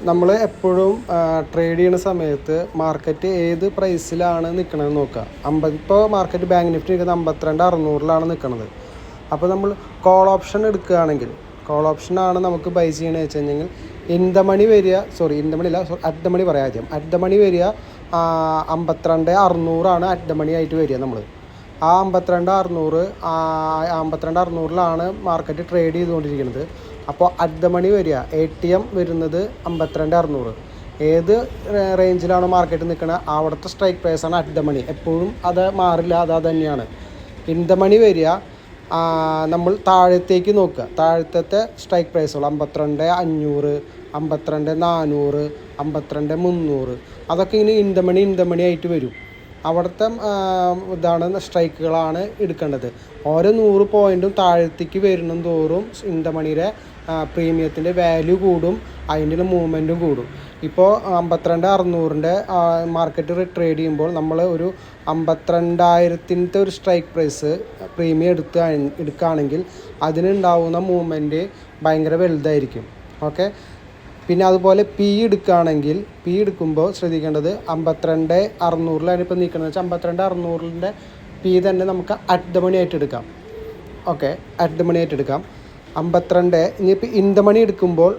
നമ്മൾ എപ്പോഴും ട്രേഡ് ചെയ്യുന്ന സമയത്ത് മാർക്കറ്റ് ഏത് പ്രൈസിലാണ് നിൽക്കണമെന്ന് നോക്കുക. ഇപ്പോൾ മാർക്കറ്റ് ബാങ്ക് നിഫ്റ്റി നിൽക്കുന്നത് 52,600 നിൽക്കുന്നത്. അപ്പോൾ നമ്മൾ കോൾ ഓപ്ഷൻ എടുക്കുകയാണെങ്കിൽ, കോൾ ഓപ്ഷനാണ് നമുക്ക് ബൈ ചെയ്യണമെന്ന് വെച്ച് കഴിഞ്ഞെങ്കിൽ ഇൻ ദ മണി വരിക, അറ്റ് ദ മണി പറയാം ആദ്യം. അറ്റ് ദ മണി വരിക 52,600 അറ്റ് ദ മണി ആയിട്ട് വരിക. നമ്മൾ ആ 52,600 മാർക്കറ്റ് ട്രേഡ് ചെയ്തുകൊണ്ടിരിക്കുന്നത്. അപ്പോൾ അറ്റ് ദ മണി വരിക ATM വരുന്നത് 52,600. ഏത് റേഞ്ചിലാണ് മാർക്കറ്റ് നിൽക്കുന്നത് അവിടുത്തെ സ്ട്രൈക്ക് പ്രൈസാണ് അറ്റ് ദ മണി. എപ്പോഴും അത് മാറില്ല, അത് തന്നെയാണ്. ഇൻ ദ മണി വരിക നമ്മൾ താഴത്തേക്ക് നോക്കുക. താഴത്തെ സ്ട്രൈക്ക് പ്രൈസുകൾ 52,500, 52,400, 52,300 അതൊക്കെ ഇങ്ങനെ ഇൻ ദ മണി ആയിട്ട് വരും. അവിടുത്തെ ഇതാണ് സ്ട്രൈക്കുകളാണ് എടുക്കേണ്ടത്. ഓരോ 100 പോയിൻറ്റും താഴത്തേക്ക് വരുന്ന തോറും ഇൻ ദ മണിയുടെ പ്രീമിയത്തിൻ്റെ വാല്യൂ കൂടും, അതിൻ്റെ മൂവ്മെൻറ്റും കൂടും. ഇപ്പോൾ 52,600 മാർക്കറ്റ് ട്രേഡ് ചെയ്യുമ്പോൾ നമ്മൾ ഒരു 52,000 ഒരു സ്ട്രൈക്ക് പ്രൈസ് പ്രീമിയം എടുക്കുകയാണെങ്കിൽ അതിനുണ്ടാവുന്ന മൂവ്മെൻറ്റ് ഭയങ്കര വലുതായിരിക്കും. ഓക്കെ. പിന്നെ അതുപോലെ പി എടുക്കുകയാണെങ്കിൽ, പി എടുക്കുമ്പോൾ ശ്രദ്ധിക്കേണ്ടത് 52,600 ഇപ്പോൾ നിൽക്കുന്നത് വെച്ചാൽ 52,600 പി തന്നെ നമുക്ക് അറ്റ് ദ മണി ആയിട്ട് എടുക്കാം. ഓക്കെ, അറ്റ് ദ മണി ആയിട്ട് എടുക്കാം. 52 ഇനിയിപ്പോൾ ഇൻ ദ മണി എടുക്കുമ്പോൾ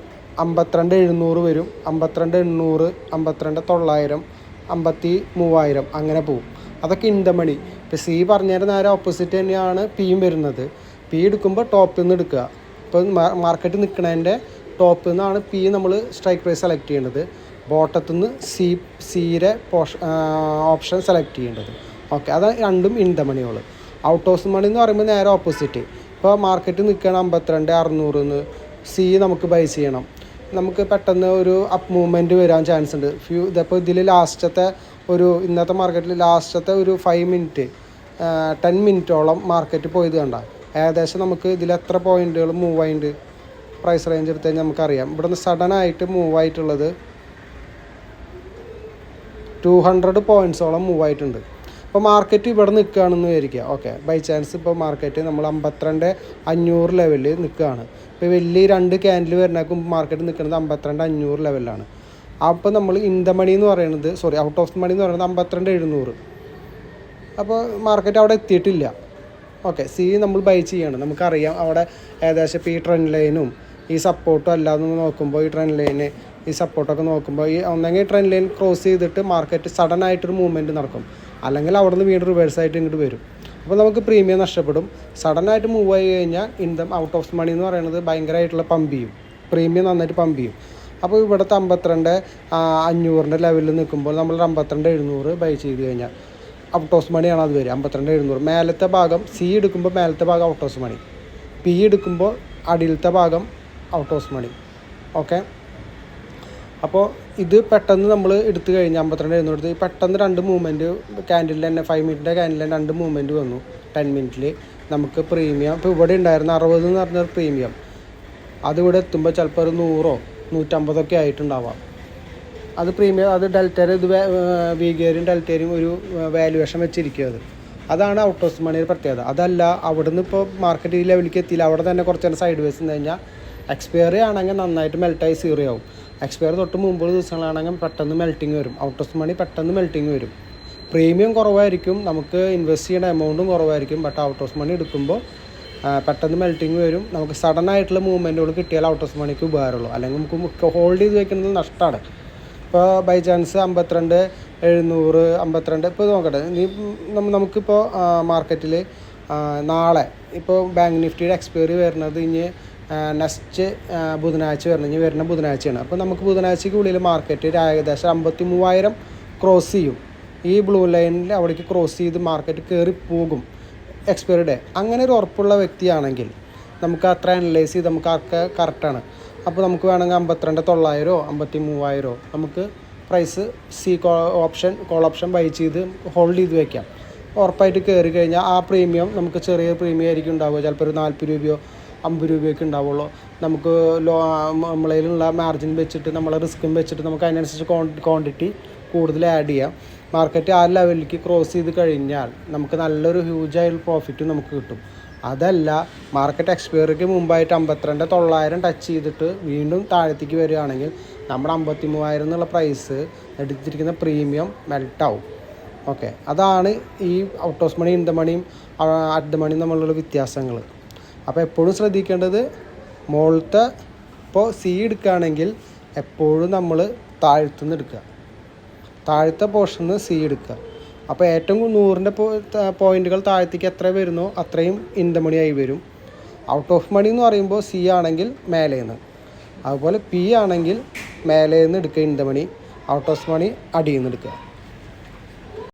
52,700 വരും, 52,800, 52,900, 53,000 അങ്ങനെ പോവും. അതൊക്കെ ഇൻ ദ മണി. ഇപ്പോൾ സി പറഞ്ഞതിൻ്റെ നേരെ ഓപ്പോസിറ്റ് തന്നെയാണ് പിയും വരുന്നത്. പി എടുക്കുമ്പോൾ ടോപ്പിൽ നിന്ന് എടുക്കുക. ഇപ്പോൾ മാർക്കറ്റ് നിൽക്കുന്നതിൻ്റെ ടോപ്പിൽ നിന്നാണ് പി നമ്മൾ സ്ട്രൈക്ക് പ്രൈസ് സെലക്ട് ചെയ്യേണ്ടത്. ബോട്ടത്തിൽ നിന്ന് സിയുടെ ഓപ്ഷൻ സെലക്ട് ചെയ്യേണ്ടത്. ഓക്കെ, അത് രണ്ടും ഇൻ ദ മണികൾ. ഔട്ട് ഓഫ് മണി എന്ന് പറയുമ്പോൾ നേരെ ഓപ്പോസിറ്റ്. ഇപ്പോൾ മാർക്കറ്റ് നിൽക്കുകയാണ് 52,600 സി നമുക്ക് ബൈ ചെയ്യണം. നമുക്ക് പെട്ടെന്ന് ഒരു അപ്പ് മൂവ്മെൻറ്റ് വരാൻ ചാൻസ് ഉണ്ട്. ഇതിപ്പോൾ ഇതിൽ ലാസ്റ്റത്തെ ഇന്നത്തെ മാർക്കറ്റിൽ ലാസ്റ്റത്തെ ഒരു 5 മിനിറ്റ് 10 മിനിറ്റോളം മാർക്കറ്റ് പോയത് കണ്ട. ഏകദേശം നമുക്ക് ഇതിൽ എത്ര പോയിൻറ്റുകൾ മൂവ് ആയിട്ടുണ്ട് പ്രൈസ് റേഞ്ച് എടുത്ത് കഴിഞ്ഞാൽ നമുക്കറിയാം. ഇവിടെ നിന്ന് സഡനായിട്ട് മൂവ് ആയിട്ടുള്ളത് 200 പോയിൻറ്റ്സോളം മൂവ് ആയിട്ടുണ്ട്. അപ്പോൾ മാർക്കറ്റ് ഇവിടെ നിൽക്കുകയാണെന്ന് വിചാരിക്കുക. ഓക്കെ, ബൈ ചാൻസ് ഇപ്പോൾ മാർക്കറ്റ് നമ്മൾ 52,500 ലെവലിൽ നിൽക്കുകയാണ്. ഇപ്പോൾ വലിയ 2 ക്യാൻഡിൽ വരുന്നേക്കും മാർക്കറ്റ് നിൽക്കുന്നത് 52,500 ലെവലിലാണ്. അപ്പോൾ നമ്മൾ ഇൻ ദ മണി എന്ന് പറയുന്നത്, ഔട്ട് ഓഫ് മണി എന്ന് പറയുന്നത് 52,700. അപ്പോൾ മാർക്കറ്റ് അവിടെ എത്തിയിട്ടില്ല. ഓക്കെ, സി നമ്മൾ ബൈ ചെയ്യണം. നമുക്കറിയാം അവിടെ ഏകദേശം ഇപ്പോൾ ഈ ട്രെൻഡ് ലൈനും ഈ സപ്പോർട്ടും അല്ലാതെ നോക്കുമ്പോൾ ഈ ട്രെൻഡ് ലൈന് ഈ സപ്പോർട്ടൊക്കെ നോക്കുമ്പോൾ ഒന്നെങ്കിൽ ട്രെൻഡ് ലൈൻ ക്രോസ് ചെയ്തിട്ട് മാർക്കറ്റ് സഡനായിട്ടൊരു മൂവ്മെൻറ്റ് നടക്കും, അല്ലെങ്കിൽ അവിടെ നിന്ന് വീണ്ടും റിവേഴ്സായിട്ട് ഇങ്ങോട്ട് വരും. അപ്പോൾ നമുക്ക് പ്രീമിയം നഷ്ടപ്പെടും. സഡനായിട്ട് മൂവ് ആയി കഴിഞ്ഞാൽ ഔട്ട് ഓഫ് മണി എന്ന് പറയുന്നത് ഭയങ്കരമായിട്ടുള്ള പമ്പ് ചെയ്യും, പ്രീമിയം നന്നായിട്ട് പമ്പ് ചെയ്യും. അപ്പോൾ ഇവിടുത്തെ 52,500 ലെവലിൽ നിൽക്കുമ്പോൾ നമ്മൾ 52,700 ബൈ ചെയ്ത് കഴിഞ്ഞാൽ ഔട്ട് ഓഫ് മണിയാണ് അത് വരിക. 52,700 മേലത്തെ ഭാഗം സി എടുക്കുമ്പോൾ മേലത്തെ ഭാഗം ഔട്ട് ഓഫ് മണി, പി എടുക്കുമ്പോൾ അടിയിലത്തെ ഭാഗം ഔട്ട് ഓഫ് മണി. ഓക്കെ, അപ്പോൾ ഇത് പെട്ടെന്ന് നമ്മൾ എടുത്തു കഴിഞ്ഞാൽ 52,700 പെട്ടെന്ന് 2 മൂവ്മെൻറ്റ് ക്യാൻഡിൽ തന്നെ 5 മിനിറ്റിൻ്റെ ക്യാൻഡിൽ തന്നെ 2 മൂവ്മെൻറ്റ് വന്നു. 10 മിനിറ്റിൽ നമുക്ക് പ്രീമിയം ഇപ്പോൾ ഇവിടെ ഉണ്ടായിരുന്ന 60 എന്ന് പറഞ്ഞൊരു പ്രീമിയം അതിവിടെ എത്തുമ്പോൾ ചിലപ്പോൾ ഒരു 100 150 ആയിട്ടുണ്ടാവാം. അത് പ്രീമിയം, അത് ഡെൽറ്റയുടെ വീഗേരിയും ഡെൽറ്റയും ഒരു വാല്യുവേഷൻ വെച്ചിരിക്കുക. അതാണ് ഔട്ട് ഓഫ് മണിയുടെ പ്രത്യേകത. അതല്ല അവിടെ നിന്ന് ഇപ്പോൾ മാർക്കറ്റ് ഈ ലെവലിലേക്ക് എത്തിയില്ല, അവിടെ തന്നെ കുറച്ച് നേരം സൈഡ് വേസ് നിന്ന് കഴിഞ്ഞാൽ എക്സ്പയറി ആണെങ്കിൽ നന്നായിട്ട് മെൽട്ടായി 0 ആവും. എക്സ്പയറി തൊട്ട് മുമ്പുള്ള ദിവസങ്ങളാണെങ്കിൽ പെട്ടെന്ന് മെൽറ്റിങ് വരും. ഔട്ട് ഓഫ് മണി പെട്ടെന്ന് മെൽറ്റിങ് വരും. പ്രീമിയം കുറവായിരിക്കും, നമുക്ക് ഇൻവെസ്റ്റ് ചെയ്യുന്ന എമൗണ്ടും കുറവായിരിക്കും. ബട്ട് ഔട്ട് ഓഫ് മണി എടുക്കുമ്പോൾ പെട്ടെന്ന് മെൽറ്റിങ് വരും. നമുക്ക് സഡൻ ആയിട്ടുള്ള മൂവ്മെൻറ്റുകൾ കിട്ടിയാൽ ഔട്ട് ഓഫ് മണിക്ക് ഉപകാരമുള്ളൂ, അല്ലെങ്കിൽ നമുക്ക് ഹോൾഡ് ചെയ്ത് വെക്കുന്നത് നഷ്ടമാണ്. ഇപ്പോൾ ബൈ ചാൻസ് 52,700 52 ഇപ്പോൾ നോക്കട്ടെ. നമുക്കിപ്പോൾ മാർക്കറ്റിൽ നാളെ ഇപ്പോൾ ബാങ്ക് നിഫ്റ്റിയുടെ എക്സ്പയറി വരുന്നത് ഇനി നെക്സ്റ്റ് ബുധനാഴ്ച വരുന്ന ബുധനാഴ്ചയാണ്. അപ്പോൾ നമുക്ക് ബുധനാഴ്ചയ്ക്ക് ഉള്ളിൽ മാർക്കറ്റ് ഏകദേശം 53,000 ക്രോസ് ചെയ്യും. ഈ ബ്ലൂ ലൈനിൽ അവിടേക്ക് ക്രോസ് ചെയ്ത് മാർക്കറ്റ് കയറി പോകും എക്സ്പയറി ഡേ. അങ്ങനെ ഒരു ഉറപ്പുള്ള വ്യക്തിയാണെങ്കിൽ നമുക്ക് അത്ര അനലൈസ് ചെയ്ത് നമുക്ക് ആർക്ക് കറക്റ്റാണ്. അപ്പോൾ നമുക്ക് വേണമെങ്കിൽ 52,900 53,000 നമുക്ക് പ്രൈസ് കോൾ ഓപ്ഷൻ ബൈ ചെയ്ത് ഹോൾഡ് ചെയ്ത് വയ്ക്കാം. ഉറപ്പായിട്ട് കയറി കഴിഞ്ഞാൽ ആ പ്രീമിയം നമുക്ക് ചെറിയ പ്രീമിയം ആയിരിക്കും ഉണ്ടാവുക. ചിലപ്പോൾ ഒരു 40 രൂപയോ 50 രൂപയൊക്കെ ഉണ്ടാവുള്ളൂ. നമുക്ക് നമ്മളതിലുള്ള മാർജിൻ വെച്ചിട്ട് നമ്മളെ റിസ്ക്കും വെച്ചിട്ട് നമുക്ക് അതിനനുസരിച്ച് ക്വാണ്ടിറ്റി കൂടുതൽ ആഡ് ചെയ്യാം. മാർക്കറ്റ് ആ ലെവലിലേക്ക് ക്രോസ് ചെയ്ത് കഴിഞ്ഞാൽ നമുക്ക് നല്ലൊരു ഹ്യൂജായിട്ടുള്ള പ്രോഫിറ്റ് നമുക്ക് കിട്ടും. അതല്ല മാർക്കറ്റ് എക്സ്പയറിക്ക് മുമ്പായിട്ട് 52,900 ടച്ച് ചെയ്തിട്ട് വീണ്ടും താഴത്തേക്ക് വരികയാണെങ്കിൽ നമ്മുടെ 53,000 എന്നുള്ള പ്രൈസ് എടുത്തിരിക്കുന്ന പ്രീമിയം മെൽട്ടാവും. ഓക്കെ, അതാണ് ഈ out of money, in the മണിയും അറ്റ് ദ മണിയും തമ്മിലുള്ള വ്യത്യാസങ്ങൾ. അപ്പോൾ എപ്പോഴും ശ്രദ്ധിക്കേണ്ടത് മുകളിലത്തെ ഇപ്പോൾ സി എടുക്കുകയാണെങ്കിൽ എപ്പോഴും നമ്മൾ താഴത്തുനിന്ന് എടുക്കുക, താഴത്തെ പോർഷനിൽ നിന്ന് സി എടുക്കുക. അപ്പോൾ ഏറ്റവും 100ൻ്റെ പോയിൻറ്റുകൾ താഴത്തേക്ക് എത്ര വരുന്നോ അത്രയും ഇൻ ദ മണി ആയി വരും. ഔട്ട് ഓഫ് മണി എന്ന് പറയുമ്പോൾ സി ആണെങ്കിൽ മേലേന്ന്, അതുപോലെ പി ആണെങ്കിൽ മേലേന്ന് എടുക്കുക in the money, out of money അടിയിൽ നിന്ന് എടുക്കുക.